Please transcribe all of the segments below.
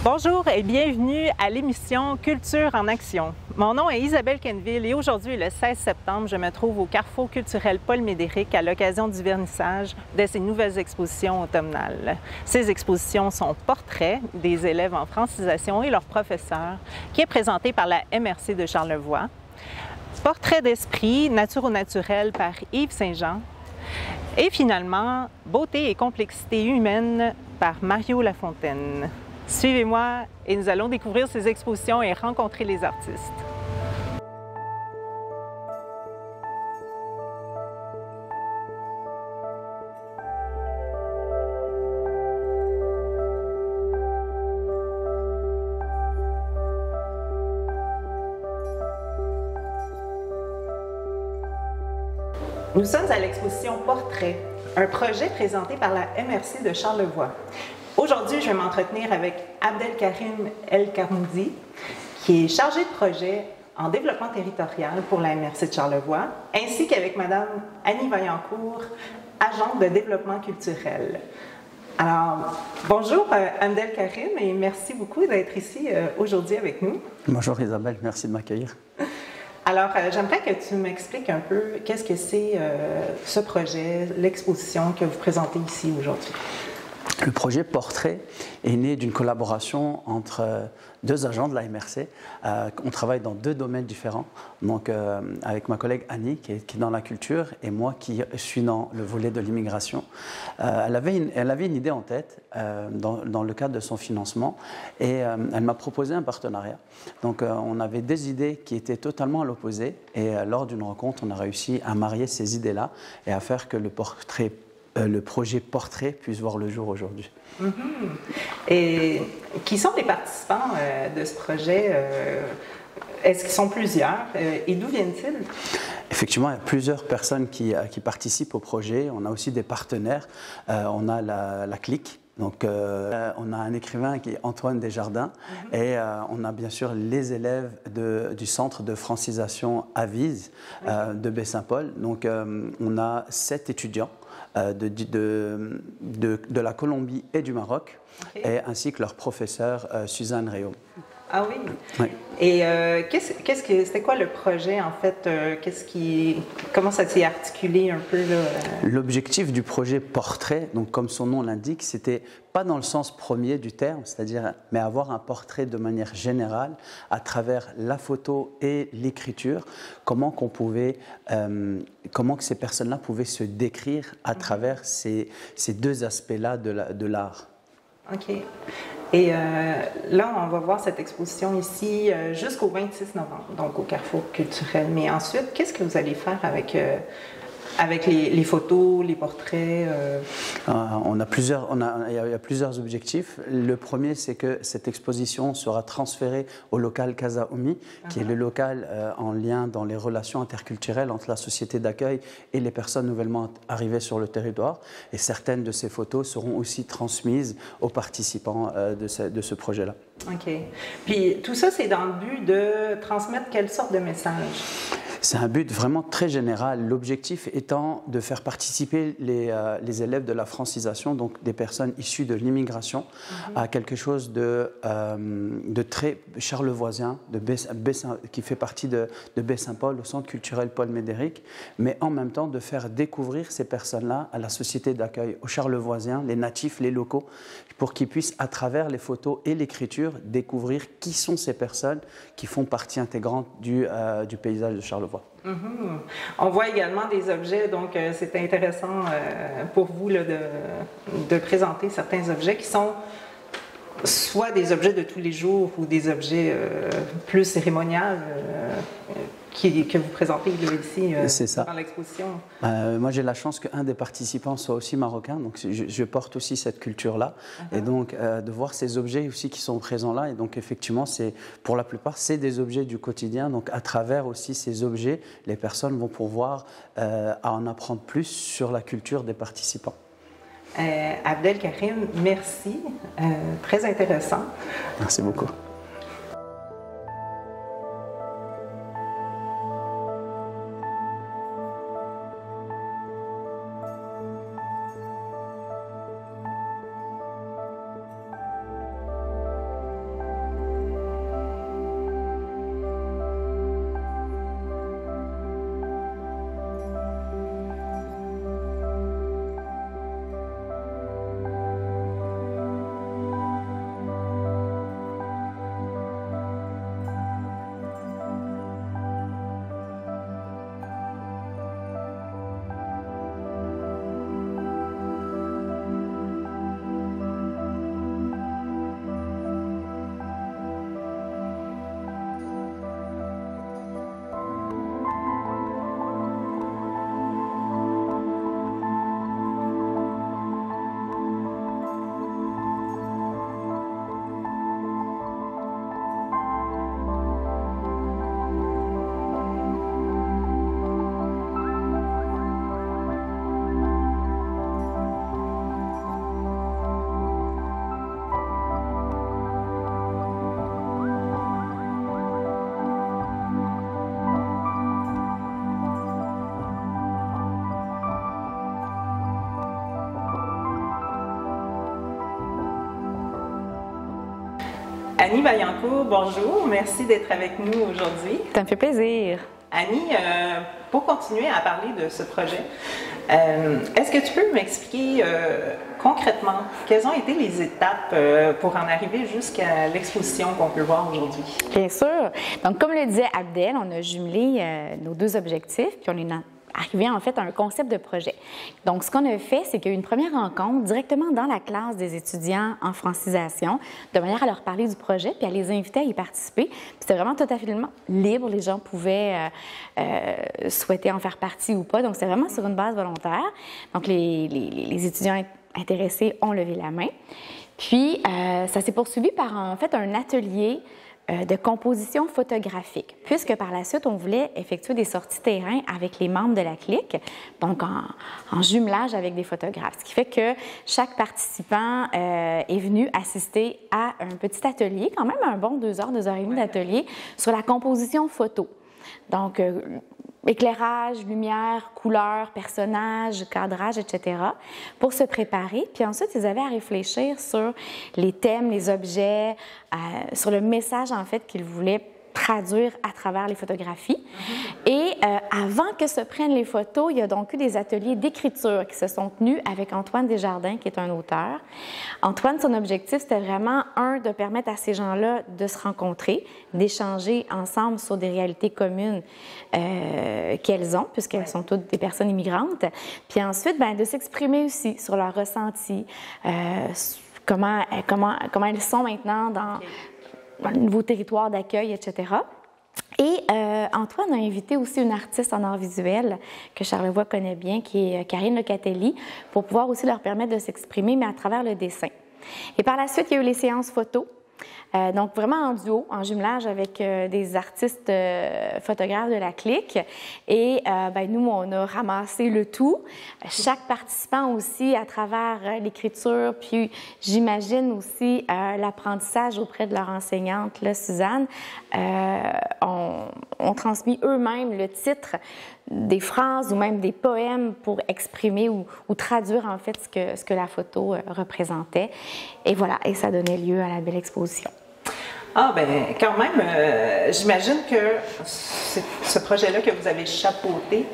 Bonjour et bienvenue à l'émission Culture en action. Mon nom est Isabelle Quenneville et aujourd'hui, le 16 septembre, je me trouve au Carrefour culturel Paul Médéric à l'occasion du vernissage de ces nouvelles expositions automnales. Ces expositions sont portraits des élèves en francisation et leurs professeurs, qui est présenté par la MRC de Charlevoix. Portrait d'esprit, nature au naturel par Yves Saint-Jean. Et finalement, beauté et complexité humaine par Mario Lafontaine. Suivez-moi et nous allons découvrir ces expositions et rencontrer les artistes. Nous sommes à l'exposition Portrait, un projet présenté par la MRC de Charlevoix. Aujourd'hui, je vais m'entretenir avec Abdelkarim El Karoumdi, qui est chargé de projet en développement territorial pour la MRC de Charlevoix, ainsi qu'avec Madame Annie Vaillancourt, agente de développement culturel. Alors, bonjour Abdelkarim et merci beaucoup d'être ici aujourd'hui avec nous. Bonjour Isabelle, merci de m'accueillir. Alors, j'aimerais que tu m'expliques un peu qu'est-ce que c'est ce projet, l'exposition que vous présentez ici aujourd'hui. Le projet Portrait est né d'une collaboration entre deux agents de la MRC. On travaille dans deux domaines différents. Donc, avec ma collègue Annie, qui est dans la culture, et moi qui suis dans le volet de l'immigration. Elle avait une idée en tête dans le cadre de son financement et elle m'a proposé un partenariat. Donc, on avait des idées qui étaient totalement à l'opposé et lors d'une rencontre, on a réussi à marier ces idées-là et à faire que le projet Portrait puisse voir le jour aujourd'hui. Mm-hmm. Et qui sont les participants de ce projet? Est-ce qu'ils sont plusieurs? Et d'où viennent-ils? Effectivement, il y a plusieurs personnes qui participent au projet. On a aussi des partenaires. On a la Clique. Donc, on a un écrivain qui est Antoine Desjardins et on a bien sûr les élèves du centre de francisation Avise de Baie-Saint-Paul. Donc, on a 7 étudiants de la Colombie et du Maroc, et ainsi que leur professeur Suzanne Réau. Ah oui? Oui. Et c'était quoi le projet en fait? Comment ça s'est articulé un peu là? L'objectif du projet Portrait, donc comme son nom l'indique, c'était pas dans le sens premier du terme, c'est-à-dire, mais avoir un portrait de manière générale à travers la photo et l'écriture, comment que ces personnes-là pouvaient se décrire à travers ces deux aspects-là de l'art. OK. Et là, on va voir cette exposition ici jusqu'au 26 novembre, donc au Carrefour culturel. Mais ensuite, qu'est-ce que vous allez faire avec les photos, les portraits? Il y a plusieurs objectifs. Le premier, c'est que cette exposition sera transférée au local Casa Oumi, qui est le local en lien dans les relations interculturelles entre la société d'accueil et les personnes nouvellement arrivées sur le territoire. Et certaines de ces photos seront aussi transmises aux participants de ce projet-là. OK. Puis tout ça, c'est dans le but de transmettre quelle sorte de message? C'est un but vraiment très général. L'objectif étant de faire participer les élèves de la francisation, donc des personnes issues de l'immigration, à quelque chose de très charlevoisien, qui fait partie de Baie-Saint-Paul, au centre culturel Paul Médéric, mais en même temps de faire découvrir ces personnes-là à la société d'accueil, aux Charlevoisiens, les natifs, les locaux, pour qu'ils puissent, à travers les photos et l'écriture, découvrir qui sont ces personnes qui font partie intégrante du paysage de Charlevoix. Mm-hmm. On voit également des objets, donc c'est intéressant pour vous là, de présenter certains objets qui sont soit des objets de tous les jours ou des objets plus cérémoniaux que vous présentez là, ici dans l'exposition. Moi, j'ai la chance qu'un des participants soit aussi marocain, donc je porte aussi cette culture-là. Et donc, de voir ces objets aussi qui sont présents là. Et donc, effectivement, pour la plupart, c'est des objets du quotidien. Donc, à travers aussi ces objets, les personnes vont pouvoir en apprendre plus sur la culture des participants. Abdelkarim, merci. Très intéressant. Merci beaucoup. Annie Vaillancourt, bonjour. Merci d'être avec nous aujourd'hui. Ça me fait plaisir. Annie, pour continuer à parler de ce projet, est-ce que tu peux m'expliquer concrètement quelles ont été les étapes pour en arriver jusqu'à l'exposition qu'on peut voir aujourd'hui? Bien sûr. Donc, comme le disait Abdel, on a jumelé nos deux objectifs, puis on est arrivé en fait à un concept de projet. Donc, ce qu'on a fait, c'est qu'il y a eu une première rencontre directement dans la classe des étudiants en francisation, de manière à leur parler du projet, puis à les inviter à y participer. Puis c'était vraiment totalement libre, les gens pouvaient souhaiter en faire partie ou pas. Donc, c'était vraiment sur une base volontaire. Donc, les étudiants intéressés ont levé la main. Puis, ça s'est poursuivi par en fait un atelier de composition photographique, puisque par la suite, on voulait effectuer des sorties terrain avec les membres de la clique, donc en jumelage avec des photographes. Ce qui fait que chaque participant est venu assister à un petit atelier, quand même un bon 2 heures, 2 heures et demie d'atelier, sur la composition photo. Donc, éclairage, lumière, couleur, personnage, cadrage, etc., pour se préparer. Puis ensuite, ils avaient à réfléchir sur les thèmes, les objets, sur le message, en fait, qu'ils voulaient traduire à travers les photographies. Et avant que se prennent les photos, il y a donc eu des ateliers d'écriture qui se sont tenus avec Antoine Desjardins, qui est un auteur. Antoine, son objectif, c'était vraiment, de permettre à ces gens-là de se rencontrer, d'échanger ensemble sur des réalités communes qu'elles ont, puisqu'elles sont toutes des personnes immigrantes. Puis ensuite, de s'exprimer aussi sur leurs ressentis, comment elles sont maintenant dans le nouveau territoire d'accueil, etc. Et Antoine a invité aussi une artiste en art visuel que Charlevoix connaît bien, qui est Karine Locatelli, pour pouvoir aussi leur permettre de s'exprimer, mais à travers le dessin. Et par la suite, il y a eu les séances photos. Donc, vraiment en duo, en jumelage avec des artistes photographes de la clique. Et nous, on a ramassé le tout. Chaque participant aussi, à travers l'écriture, puis j'imagine aussi l'apprentissage auprès de leur enseignante, là, Suzanne, ont transmis eux-mêmes le titre des phrases ou même des poèmes pour exprimer ou traduire en fait ce que la photo représentait. Et voilà, et ça donnait lieu à la belle exposition. Ah, bien, quand même, j'imagine que ce projet-là que vous avez chapeauté,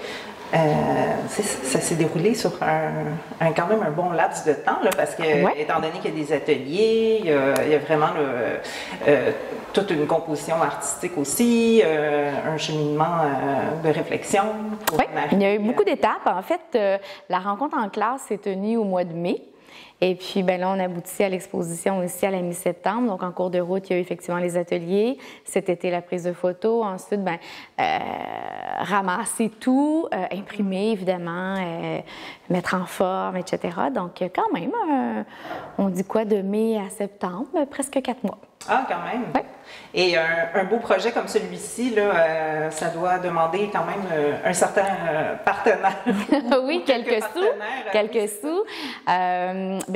ça s'est déroulé sur quand même un bon laps de temps, là, parce que, étant donné qu'il y a des ateliers, il y a vraiment toute une composition artistique aussi, un cheminement de réflexion. Oui, il y a eu beaucoup d'étapes. En fait, la rencontre en classe s'est tenue au mois de mai. Et puis, là, on aboutit à l'exposition aussi à la mi-septembre. Donc, en cours de route, il y a eu effectivement les ateliers. Cet été, la prise de photos. Ensuite, ramasser tout, imprimer, évidemment, mettre en forme, etc. Donc, quand même, on dit quoi, de mai à septembre? Presque 4 mois. Ah, quand même. Oui. Et un beau projet comme celui-ci, là, ça doit demander quand même un certain partenaire. Oui, quelques sous.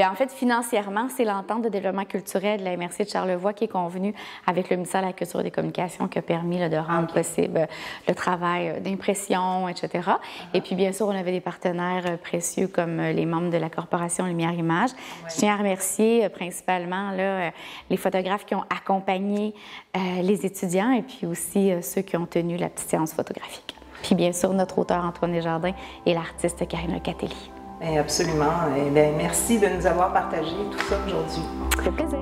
En fait, financièrement, c'est l'entente de développement culturel de la MRC de Charlevoix qui est convenue avec le ministère de la Culture et des Communications qui a permis de rendre possible le travail d'impression, etc. Et puis, bien sûr, on avait des partenaires précieux comme les membres de la Corporation Lumière Image. Je tiens à remercier principalement les photographes qui ont accompagné les étudiants et puis aussi ceux qui ont tenu la petite séance photographique. Puis bien sûr, notre auteur Antoine Desjardins et l'artiste Karine Locatelli. Absolument. Et bien, merci de nous avoir partagé tout ça aujourd'hui. Ça fait plaisir.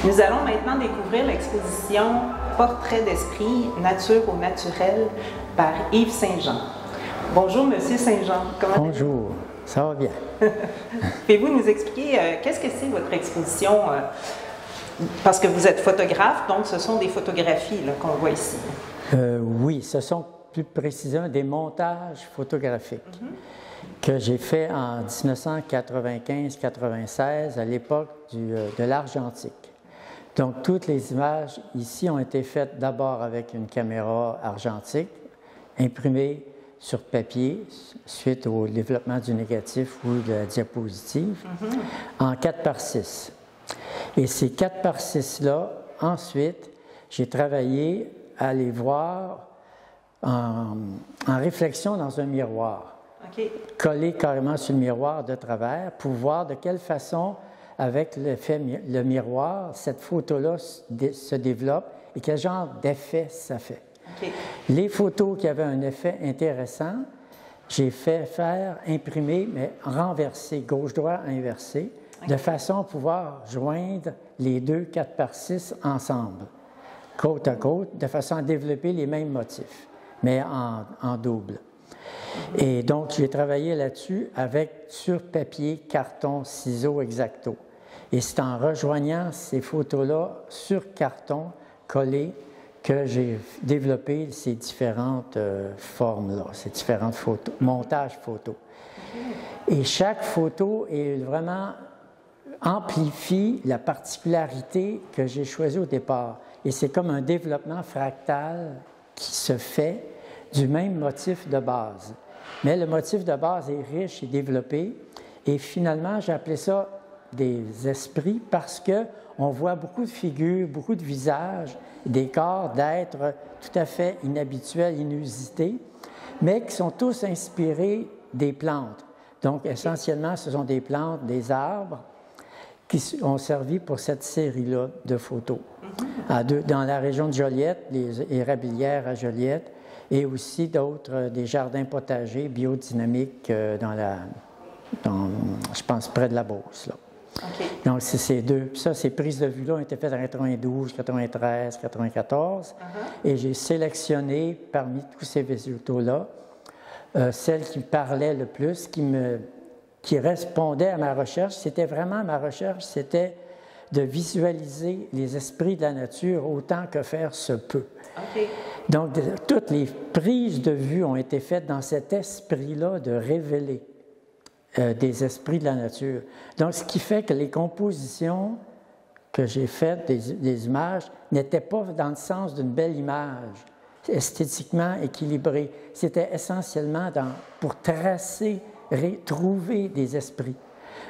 Nous allons maintenant découvrir l'exposition Portrait d'esprit, nature au naturel par Yves Saint-Jean. Bonjour, Monsieur Saint-Jean. Bonjour, ça va bien. Pouvez-vous nous expliquer qu'est-ce que c'est votre exposition? Parce que vous êtes photographe, donc ce sont des photographies qu'on voit ici. Oui, ce sont plus précisément des montages photographiques que j'ai faits en 1995-96 à l'époque de l'argentique. Donc, toutes les images ici ont été faites d'abord avec une caméra argentique, imprimée sur papier, suite au développement du négatif ou de la diapositive, en 4x6. Et ces 4x6-là, ensuite, j'ai travaillé à les voir en réflexion dans un miroir, collé carrément sur le miroir de travers pour voir de quelle façon, avec le miroir, cette photo-là se développe et quel genre d'effet ça fait. Les photos qui avaient un effet intéressant, j'ai fait imprimer, mais renversé, gauche-droite inversé, de façon à pouvoir joindre les deux 4x6 ensemble, côte à côte, de façon à développer les mêmes motifs, mais en double. Et donc, j'ai travaillé là-dessus sur papier, carton, ciseaux, X-Acto. Et c'est en rejoignant ces photos-là sur carton collé que j'ai développé ces différentes formes-là, ces différentes montages photos. Et chaque photo est vraiment amplifie la particularité que j'ai choisie au départ. Et c'est comme un développement fractal qui se fait du même motif de base. Mais le motif de base est riche et développé. Et finalement, j'ai appelé ça des esprits parce qu'on voit beaucoup de figures, beaucoup de visages, des corps d'êtres tout à fait inhabituels, inusités, mais qui sont tous inspirés des plantes. Donc, essentiellement, ce sont des plantes, des arbres qui ont servi pour cette série-là de photos. Dans la région de Joliette, les érablières à Joliette, et aussi des jardins potagers biodynamiques je pense, près de la Beauce. Là. Donc, c'est ces deux. Ça, ces prises de vue-là ont été faites en 92, 93, 94. Et j'ai sélectionné parmi tous ces photos-là celle qui parlait le plus, qui répondait à ma recherche. C'était vraiment ma recherche, c'était de visualiser les esprits de la nature autant que faire se peut. Donc, toutes les prises de vue ont été faites dans cet esprit-là de révéler des esprits de la nature. Donc, ce qui fait que les compositions que j'ai faites des images n'étaient pas dans le sens d'une belle image, esthétiquement équilibrée. C'était essentiellement pour tracer, trouver des esprits.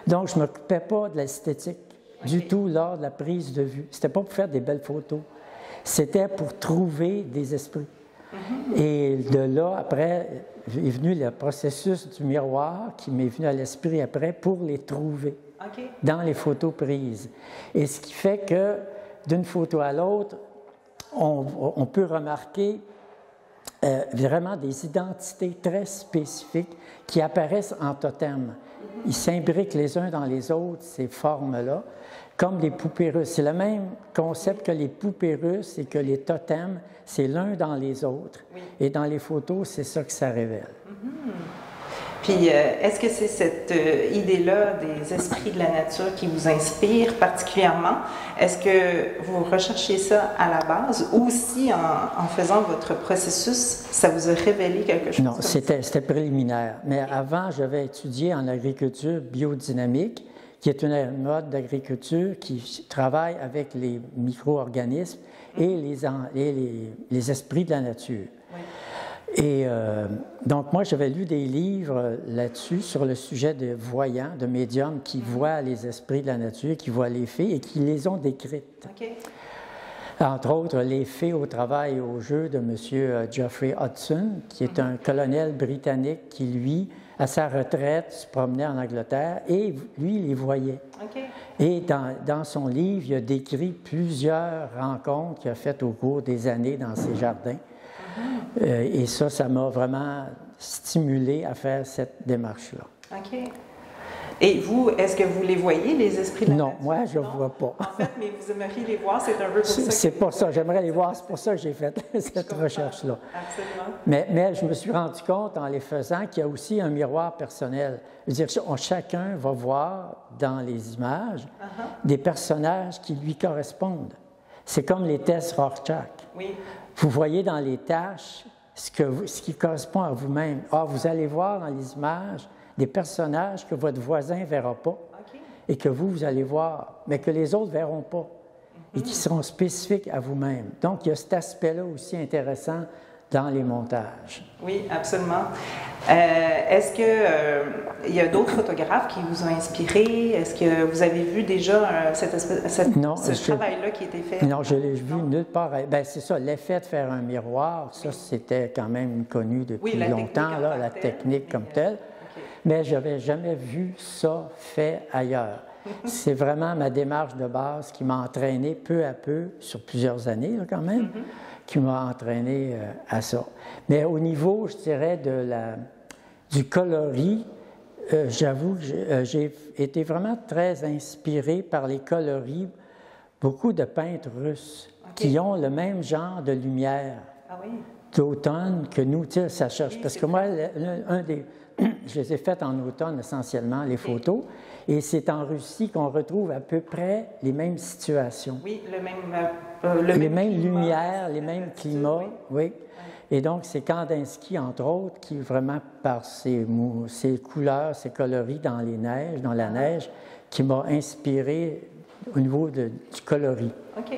Donc, je ne m'occupais pas de l'esthétique du tout lors de la prise de vue. C'était pas pour faire des belles photos. C'était pour trouver des esprits. Et de là, après, est venu le processus du miroir qui m'est venu à l'esprit après pour les trouver dans les photos prises. Et ce qui fait que d'une photo à l'autre, on peut remarquer vraiment des identités très spécifiques qui apparaissent en totem. Ils s'imbriquent les uns dans les autres, ces formes-là, comme les poupées russes. C'est le même concept que les poupées russes et que les totems, c'est l'un dans les autres. Et dans les photos, c'est ça que ça révèle. Puis, est-ce que c'est cette idée-là des esprits de la nature qui vous inspire particulièrement? Est-ce que vous recherchiez ça à la base ou si, en faisant votre processus, ça vous a révélé quelque chose? Non, c'était préliminaire. Mais avant, j'avais étudié en agriculture biodynamique, qui est une mode d'agriculture qui travaille avec les micro-organismes et les esprits de la nature. Et donc, moi, j'avais lu des livres là-dessus sur le sujet de voyants, de médiums qui voient les esprits de la nature, qui voient les fées et qui les ont décrites. Entre autres, les fées au travail et au jeu de M. Geoffrey Hudson, qui est un colonel britannique qui, lui, à sa retraite, se promenait en Angleterre et lui, il les voyait. Et dans son livre, il a décrit plusieurs rencontres qu'il a faites au cours des années dans ses jardins. Et ça m'a vraiment stimulé à faire cette démarche-là. Et vous, est-ce que vous les voyez, les esprits de la Non, nature? moi, je ne vois pas. En fait, mais vous aimeriez les voir, c'est un peu pour ça. C'est pour ça, j'aimerais les voir, c'est pour ça que j'ai fait cette recherche-là. Absolument. Mais je me suis rendu compte en les faisant qu'il y a aussi un miroir personnel. Je veux dire, chacun va voir dans les images des personnages qui lui correspondent. C'est comme les tests Rorschach. Oui. Vous voyez dans les tâches ce qui correspond à vous-même. Vous allez voir dans les images des personnages que votre voisin ne verra pas et que vous allez voir, mais que les autres ne verront pas et qui seront spécifiques à vous-même. Donc, il y a cet aspect-là aussi intéressant dans les montages. Oui, absolument. Est-ce qu'il y a d'autres photographes qui vous ont inspiré? Est-ce que vous avez vu déjà ce travail-là qui a été fait? Non, je l'ai vu nulle part. Bien, c'est ça, l'effet de faire un miroir, ça, c'était quand même connu depuis longtemps, la technique comme telle. Mais je n'avais jamais vu ça fait ailleurs. C'est vraiment ma démarche de base qui m'a entraîné peu à peu, sur plusieurs années quand même, qui m'a entraîné à ça. Mais au niveau, je dirais, du coloris, j'avoue que j'ai été vraiment très inspiré par les coloris, beaucoup de peintres russes qui ont le même genre de lumière d'automne que nous. Tu sais, ça cherche. Parce que moi, je les ai faites en automne essentiellement, les photos, et c'est en Russie qu'on retrouve à peu près les mêmes situations. Oui, les mêmes lumières, les mêmes climats, oui. Et donc, c'est Kandinsky, entre autres, qui vraiment, par ses couleurs, ses coloris dans la neige, qui m'a inspiré au niveau du coloris. OK.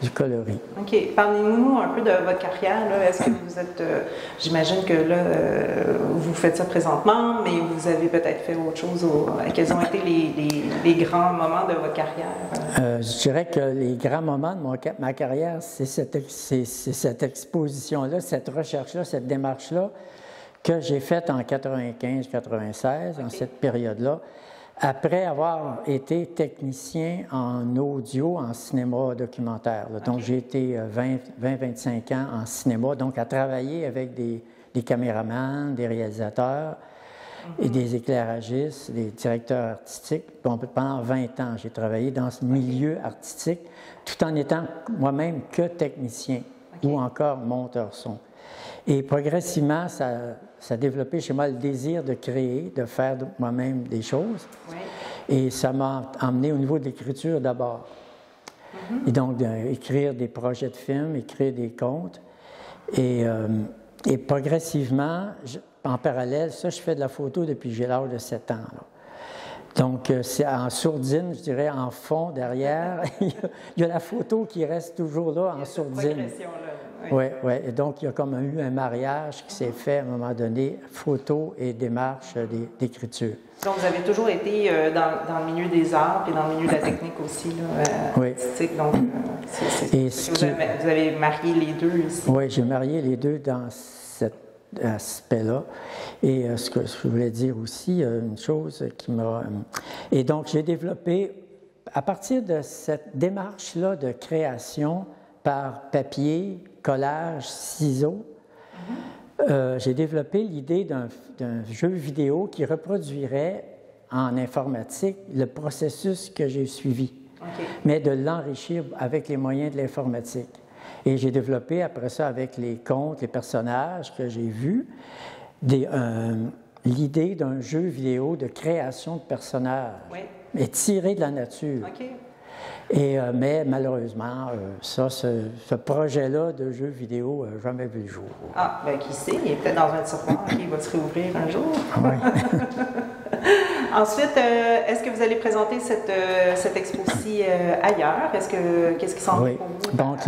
Du coloris. OK. Parlez-nous un peu de votre carrière. Est-ce que vous êtes... j'imagine que là, vous faites ça présentement, mais vous avez peut-être fait autre chose. Quels ont été les grands moments de votre carrière? Je dirais que les grands moments de ma carrière, c'est cette exposition-là, cette recherche-là, cette démarche-là que j'ai faite en 95-96, en cette période-là. Après avoir été technicien en audio, en cinéma documentaire. Donc, j'ai été 20-25 ans en cinéma, donc à travailler avec des caméramans, des réalisateurs et des éclairagistes, des directeurs artistiques. Bon, pendant 20 ans, j'ai travaillé dans ce milieu artistique, tout en étant moi-même que technicien ou encore monteur son. Et progressivement, ça a développé chez moi le désir de créer, de faire moi-même des choses. Oui. Et ça m'a emmené au niveau de l'écriture d'abord. Et donc, d'écrire des projets de films, écrire des contes. Et progressivement, en parallèle, ça, je fais de la photo depuis que j'ai l'âge de 7 ans. Là. Donc, c'est en sourdine, je dirais, en fond, derrière. Il y a la photo qui reste toujours là, en sourdine. Oui. Et donc, il y a comme eu un mariage qui s'est fait à un moment donné, photo et démarche d'écriture. Donc, vous avez toujours été dans le milieu des arts et dans le milieu de la technique aussi, là, artistique. Donc, vous avez marié les deux ici. Oui, j'ai marié les deux dans cet aspect-là. Et ce que je voulais dire aussi, une chose qui m'a... Et donc, j'ai développé, à partir de cette démarche-là de création par papier, collage, ciseaux, j'ai développé l'idée d'un jeu vidéo qui reproduirait en informatique le processus que j'ai suivi, mais de l'enrichir avec les moyens de l'informatique. Et j'ai développé après ça avec les contes, les personnages que j'ai vus, l'idée d'un jeu vidéo de création de personnages, mais tiré de la nature. Mais malheureusement, ce projet-là de jeu vidéo n'a jamais vu le jour. Ah, bien qui sait, il est peut-être dans un tiroir qui va se réouvrir un jour. Oui. Ensuite, est-ce que vous allez présenter cette expo-ci ailleurs? Qu'est-ce qui s'en vient pour vous? Donc,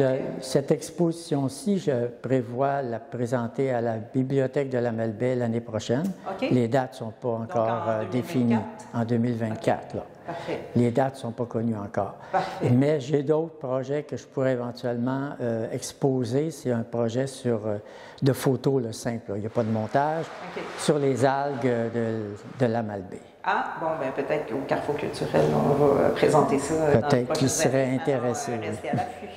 cette exposition-ci, je prévois la présenter à la Bibliothèque de la Malbaie l'année prochaine. Les dates ne sont pas encore définies. En 2024, là. Parfait. Les dates ne sont pas connues encore. Parfait. Mais j'ai d'autres projets que je pourrais éventuellement exposer. C'est un projet de photos là, simple. Il n'y a pas de montage. Sur les algues de la Malbaie. Ah, bon, bien peut-être qu'au Carrefour culturel, on va présenter ça. Peut-être qu'ils seraient intéressés. Restez à l'affût.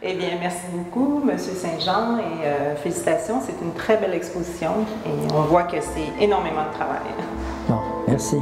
Eh bien, merci beaucoup, M. Saint-Jean, et félicitations. C'est une très belle exposition et on voit que c'est énormément de travail. Bon, merci.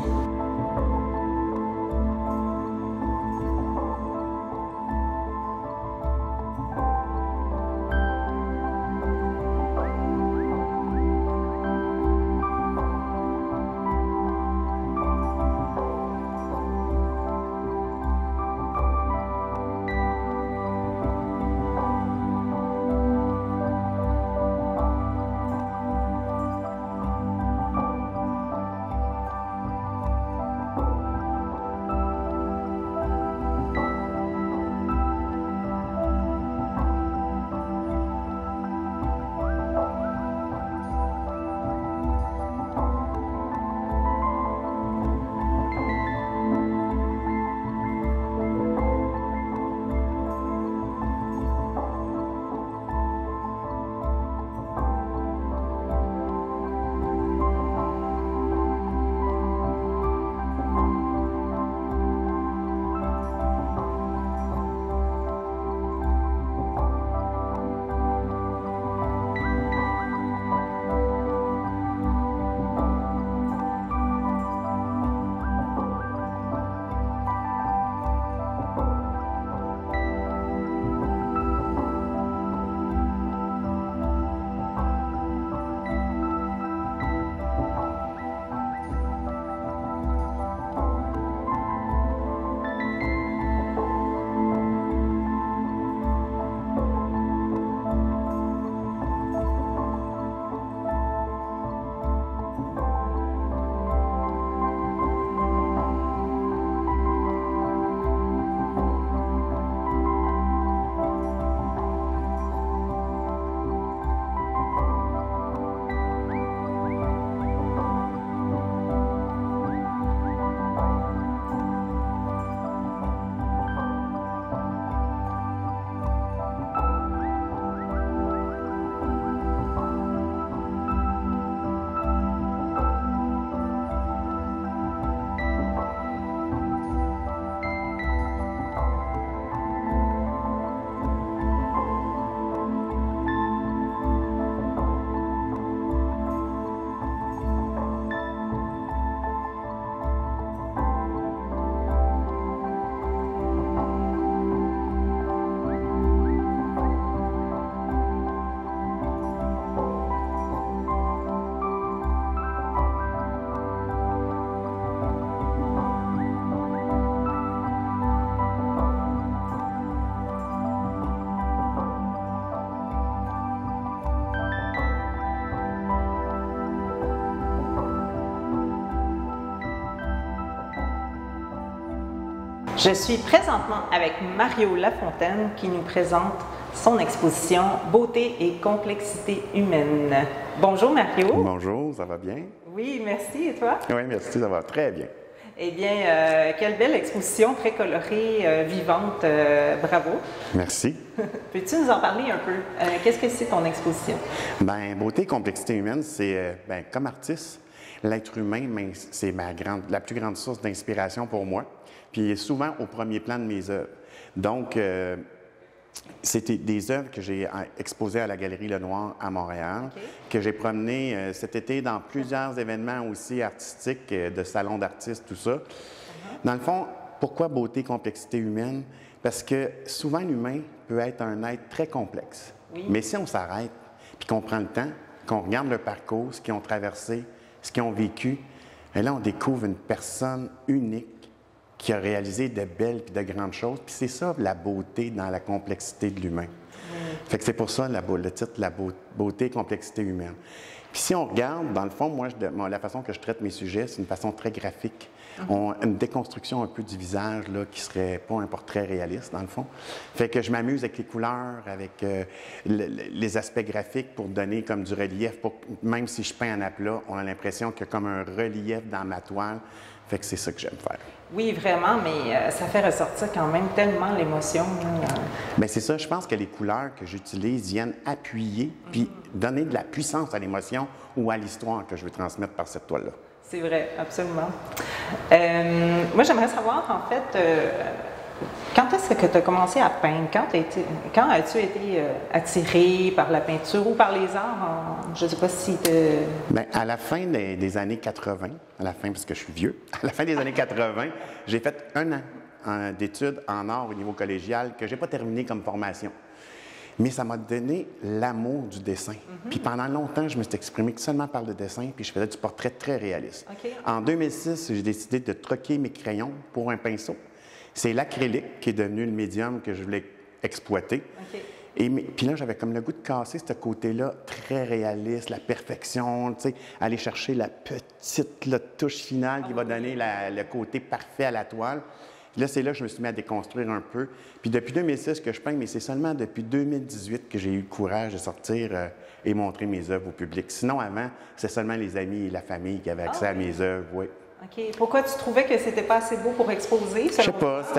Je suis présentement avec Mario Lafontaine qui nous présente son exposition « Beauté et complexité humaine ». Bonjour Mario. Bonjour, ça va bien? Oui, merci. Et toi? Oui, merci, ça va très bien. Eh bien, quelle belle exposition, très colorée, vivante. Bravo. Merci. Peux-tu nous en parler un peu? Qu'est-ce que c'est ton exposition? Bien, beauté et complexité humaine, c'est, comme artiste, l'être humain, c'est la plus grande source d'inspiration pour moi. Puis il est souvent au premier plan de mes œuvres. Donc, c'était des œuvres que j'ai exposées à la Galerie Lenoir à Montréal, que j'ai promenées cet été dans plusieurs événements aussi artistiques, de salons d'artistes, tout ça. Dans le fond, pourquoi beauté, complexité humaine? Parce que souvent, l'humain peut être un être très complexe. Oui. Mais si on s'arrête, puis qu'on prend le temps, qu'on regarde leur parcours, ce qu'ils ont traversé, ce qu'ils ont vécu, et là, on découvre une personne unique qui a réalisé de belles et de grandes choses. Puis c'est ça, la beauté dans la complexité de l'humain. Fait que c'est pour ça le titre, la beauté et complexité humaine. Puis si on regarde, dans le fond, moi, la façon que je traite mes sujets, c'est une façon très graphique. Une déconstruction un peu du visage, là, qui serait pas un portrait réaliste, dans le fond. Fait que je m'amuse avec les couleurs, avec les aspects graphiques pour donner comme du relief. Même si je peins en aplat, on a l'impression qu'il y a comme un relief dans ma toile. Fait que c'est ça que j'aime faire. Oui, vraiment, mais ça fait ressortir quand même tellement l'émotion. Bien, c'est ça. Je pense que les couleurs que j'utilise viennent appuyer puis donner de la puissance à l'émotion ou à l'histoire que je veux transmettre par cette toile-là. C'est vrai, absolument. Moi, j'aimerais savoir, en fait, quand est-ce que tu as commencé à peindre? Quand as-tu été attiré par la peinture ou par les arts? Je ne sais pas si Bien, à la fin des années 80, à la fin, parce que je suis vieux, à la fin des années 80, j'ai fait 1 an d'études en art au niveau collégial que je n'ai pas terminé comme formation. Mais ça m'a donné l'amour du dessin. Puis pendant longtemps, je me suis exprimé seulement par le dessin, puis je faisais du portrait très réaliste. En 2006, j'ai décidé de troquer mes crayons pour un pinceau. C'est l'acrylique qui est devenu le médium que je voulais exploiter. Puis là, j'avais comme le goût de casser ce côté-là très réaliste, la perfection, tu sais, aller chercher la petite touche finale qui va donner le côté parfait à la toile. Là, c'est là que je me suis mis à déconstruire un peu. Puis depuis 2006 que je peins, mais c'est seulement depuis 2018 que j'ai eu le courage de sortir et montrer mes œuvres au public. Sinon, avant, c'est seulement les amis et la famille qui avaient accès à mes œuvres, oui. OK. Pourquoi tu trouvais que c'était pas assez beau pour exposer? Je sais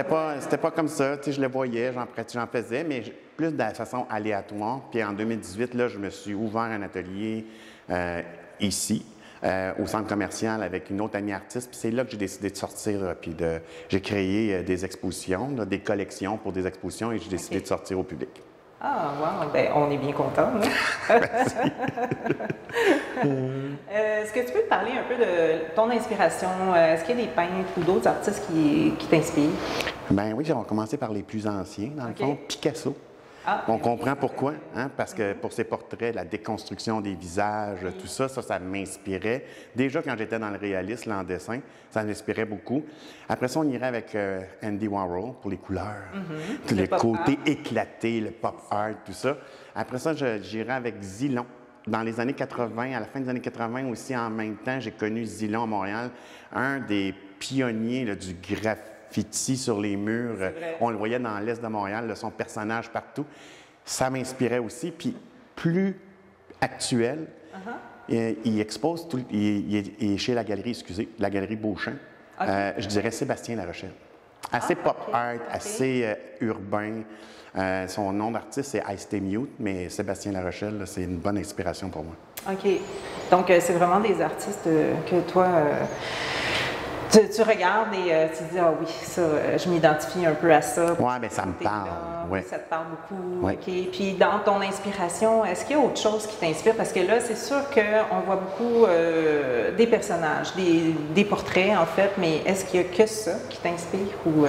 pas. C'était pas comme ça. Tu sais, je le voyais, j'en faisais, mais plus de façon aléatoire. Puis en 2018, là, je me suis ouvert un atelier ici. Au centre commercial avec une autre amie artiste. Puis c'est là que j'ai décidé de sortir. J'ai créé des expositions, des collections pour des expositions et j'ai décidé de sortir au public. Ah, wow! Bien, on est bien contents. Merci. Est-ce que tu peux me parler un peu de ton inspiration? Est-ce qu'il y a des peintres ou d'autres artistes qui t'inspirent? Bien oui, on va commencer par les plus anciens, dans le fond. Picasso. On comprend pourquoi, hein? Parce que pour ses portraits, la déconstruction des visages, tout ça, ça m'inspirait. Déjà, quand j'étais dans le réalisme, là, en dessin, ça m'inspirait beaucoup. Après ça, on irait avec Andy Warhol pour les couleurs, le côté éclaté, le pop art, tout ça. Après ça, j'irais avec Zilon. Dans les années 80, à la fin des années 80 aussi, en même temps, j'ai connu Zilon à Montréal, un des pionniers là, du graffiti sur les murs. On le voyait dans l'est de Montréal, là, son personnage partout. Ça m'inspirait aussi. Puis plus actuel, il expose, il est chez la galerie Beauchamp. Je dirais Sébastien Larochelle. Assez pop art, assez urbain. Son nom d'artiste, c'est I Stay Mute, mais Sébastien Larochelle, c'est une bonne inspiration pour moi. OK. Donc, c'est vraiment des artistes que toi, tu regardes et tu te dis, ah oui, ça, je m'identifie un peu à ça. Oui, bien, ça me parle. Ouais. Ça te parle beaucoup. Ouais. OK. Puis, dans ton inspiration, est-ce qu'il y a autre chose qui t'inspire? Parce que là, c'est sûr qu'on voit beaucoup des personnages, des portraits, en fait, mais est-ce qu'il y a que ça qui t'inspire? Ou,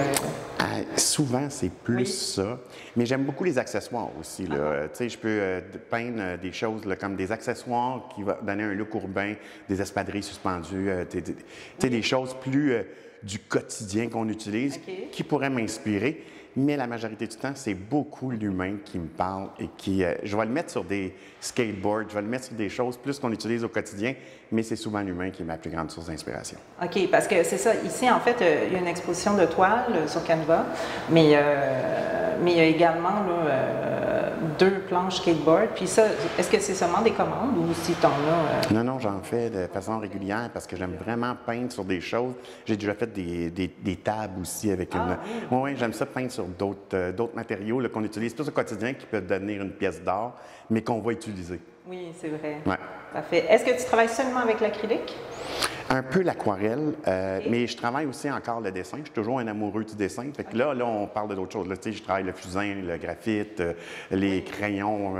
souvent, c'est plus ça. Mais j'aime beaucoup les accessoires aussi. Tu sais, je peux peindre des choses là, comme des accessoires qui vont donner un look urbain, des espadrilles suspendues, des choses plus du quotidien qu'on utilise qui pourraient m'inspirer. mais la majorité du temps, c'est beaucoup l'humain qui me parle et qui... je vais le mettre sur des skateboards, je vais le mettre sur des choses plus qu'on utilise au quotidien, mais c'est souvent l'humain qui est ma plus grande source d'inspiration. OK, parce que c'est ça. Ici, en fait, il y a une exposition de toiles sur Canva, mais il y a également là, 2 planches skateboard. Puis ça, est-ce que c'est seulement des commandes ou si tu en as... Non, j'en fais de façon régulière parce que j'aime vraiment peindre sur des choses. J'ai déjà fait des tables aussi avec une... Oui, j'aime ça peindre sur d'autres matériaux là, qu'on utilise plus au quotidien qui peuvent devenir une pièce d'art, mais qu'on va utiliser. Oui, c'est vrai. Ouais. Parfait. Est-ce que tu travailles seulement avec l'acrylique? Un peu l'aquarelle, mais je travaille aussi encore le dessin. Je suis toujours un amoureux du dessin. Fait que là, on parle de d'autres choses. Là, je travaille le fusain, le graphite, les crayons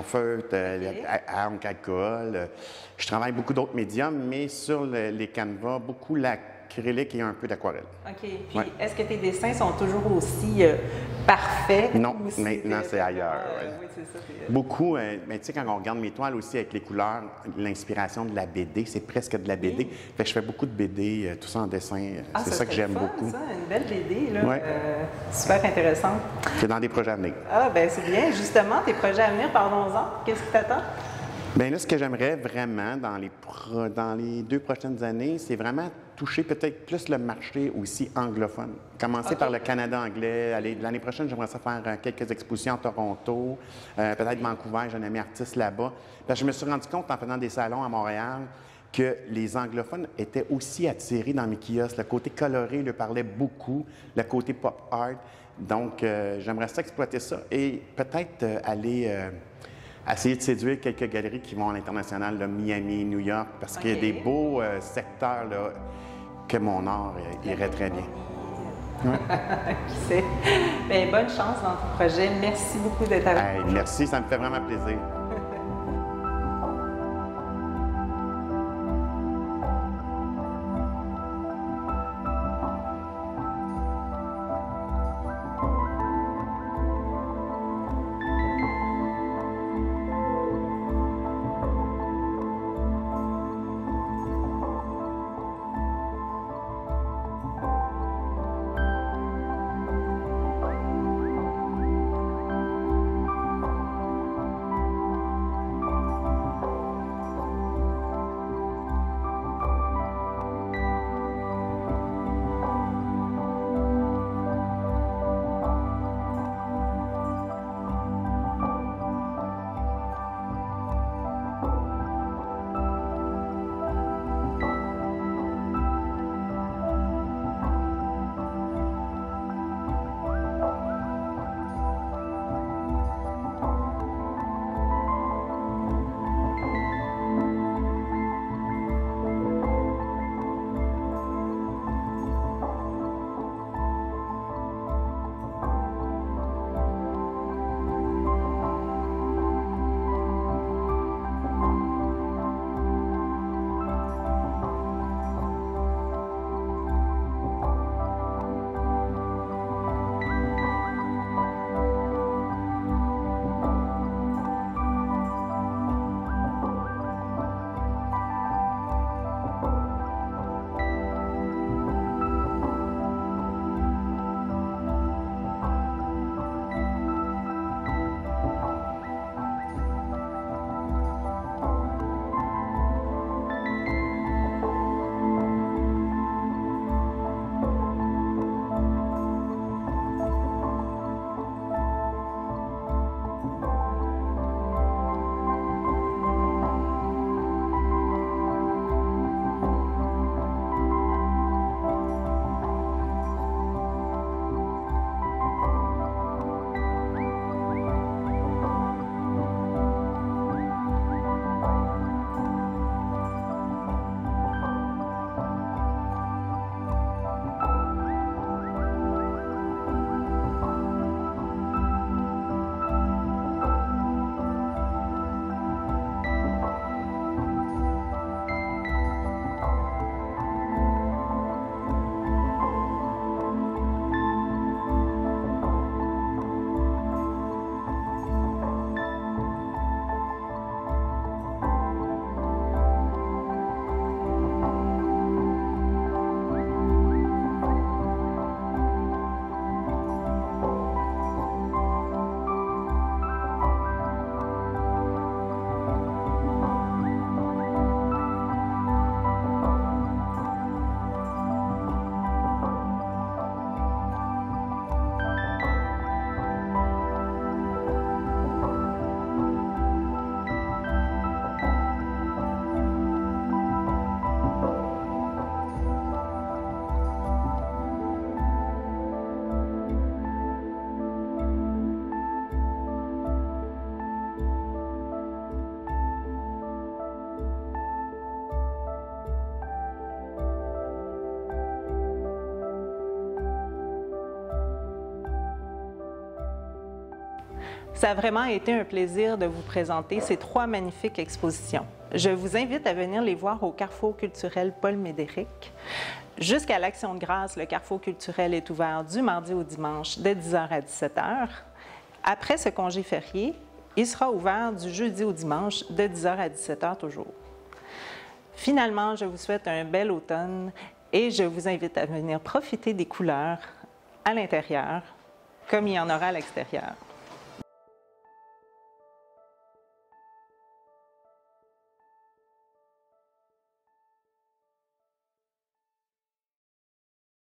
feutres, les encre alcool. Je travaille beaucoup d'autres médiums, mais sur les canevas, beaucoup l'acrylique et un peu d'aquarelle. OK. Puis, est-ce que tes dessins sont toujours aussi parfaits? Non, maintenant, c'est ailleurs. Oui, c'est ça. Beaucoup, mais tu sais, quand on regarde mes toiles aussi avec les couleurs, l'inspiration de la BD, c'est presque de la BD. Oui. Fait que je fais beaucoup de BD, tout ça en dessin. C'est ça que j'aime beaucoup. Ça, une belle BD, là. Ouais. Super intéressante. C'est dans des projets à venir. Ah, ben c'est bien. Justement, tes projets à venir, parlons-en. Qu'est-ce qui t'attend? Bien là, ce que j'aimerais vraiment dans les 2 prochaines années, c'est vraiment toucher peut-être plus le marché aussi anglophone. Commencer par le Canada anglais. L'année prochaine, j'aimerais ça faire quelques expositions à Toronto, peut-être Vancouver, j'ai un ami artiste là-bas. Parce que je me suis rendu compte en faisant des salons à Montréal que les anglophones étaient aussi attirés dans mes kiosques. Le côté coloré leur parlait beaucoup, le côté pop art. Donc, j'aimerais ça exploiter ça et peut-être aller... essayer de séduire quelques galeries qui vont à l'international, Miami, New York, parce qu'il y a des beaux secteurs là, que mon art irait très bien. Qui sait? Bien, bonne chance dans ton projet. Merci beaucoup d'être avec nous. Merci, ça me fait vraiment plaisir. Ça a vraiment été un plaisir de vous présenter ces 3 magnifiques expositions. Je vous invite à venir les voir au Carrefour culturel Paul Médéric. Jusqu'à l'Action de grâce, le Carrefour culturel est ouvert du mardi au dimanche de 10h à 17h. Après ce congé férié, il sera ouvert du jeudi au dimanche de 10h à 17h toujours. Finalement, je vous souhaite un bel automne et je vous invite à venir profiter des couleurs à l'intérieur comme il y en aura à l'extérieur.